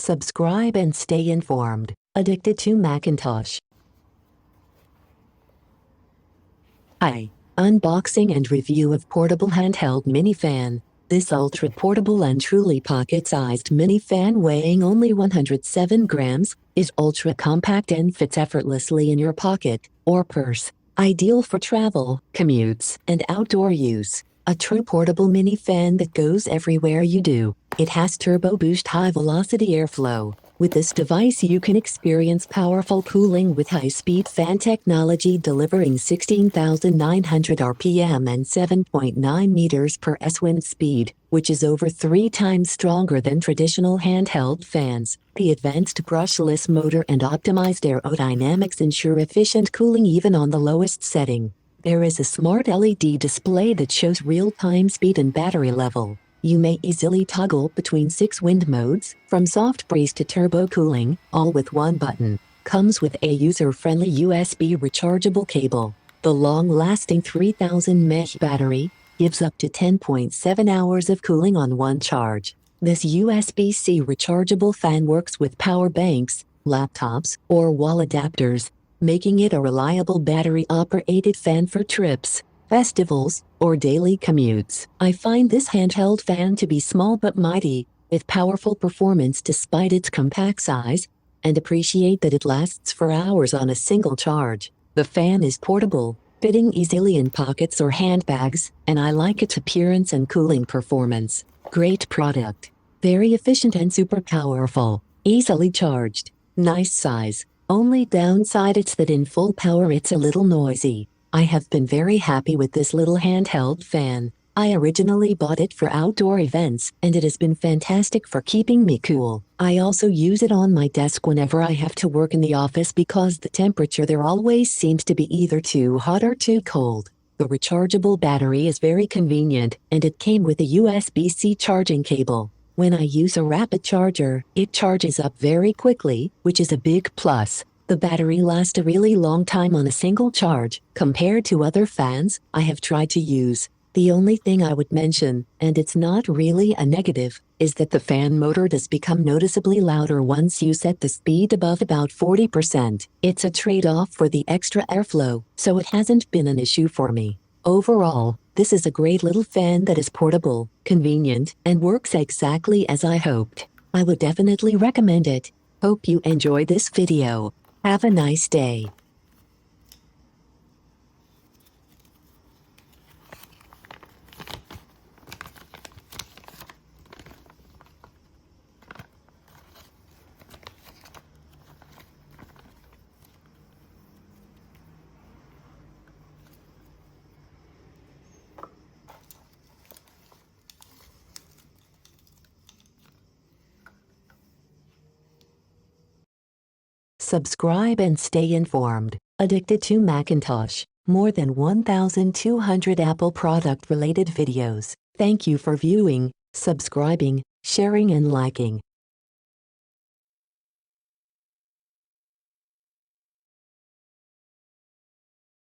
Subscribe and stay informed. Addicted to Macintosh. Hi. Unboxing and review of portable handheld mini fan. This ultra-portable and truly pocket-sized mini fan weighing only 107 grams is ultra-compact and fits effortlessly in your pocket or purse. Ideal for travel, commutes, and outdoor use. A true portable mini fan that goes everywhere you do. It has turbo boost high-velocity airflow. With this device you can experience powerful cooling with high-speed fan technology delivering 16,900 RPM and 7.9 meters per s wind speed, which is over 3 times stronger than traditional handheld fans. The advanced brushless motor and optimized aerodynamics ensure efficient cooling even on the lowest setting. There is a smart LED display that shows real-time speed and battery level. You may easily toggle between 6 wind modes, from soft breeze to turbo cooling, all with one button. Comes with a user-friendly USB rechargeable cable. The long-lasting 3000 mAh battery gives up to 10.7 hours of cooling on one charge. This USB-C rechargeable fan works with power banks, laptops, or wall adapters, making it a reliable battery-operated fan for trips, festivals, or daily commutes. I find this handheld fan to be small but mighty, with powerful performance despite its compact size, and appreciate that it lasts for hours on a single charge. The fan is portable, fitting easily in pockets or handbags, and I like its appearance and cooling performance. Great product. Very efficient and super powerful. Easily charged. Nice size. Only downside it's that in full power it's a little noisy. I have been very happy with this little handheld fan. I originally bought it for outdoor events, and it has been fantastic for keeping me cool. I also use it on my desk whenever I have to work in the office because the temperature there always seems to be either too hot or too cold. The rechargeable battery is very convenient, and it came with a USB-C charging cable. When I use a rapid charger, it charges up very quickly, which is a big plus. The battery lasts a really long time on a single charge, compared to other fans I have tried to use. The only thing I would mention, and it's not really a negative, is that the fan motor does become noticeably louder once you set the speed above about 40%. It's a trade-off for the extra airflow, so it hasn't been an issue for me. Overall, this is a great little fan that is portable, convenient, and works exactly as I hoped. I would definitely recommend it. Hope you enjoyed this video. Have a nice day. Subscribe and stay informed. Addicted to Macintosh. More than 1,200 Apple product-related videos. Thank you for viewing, subscribing, sharing and liking.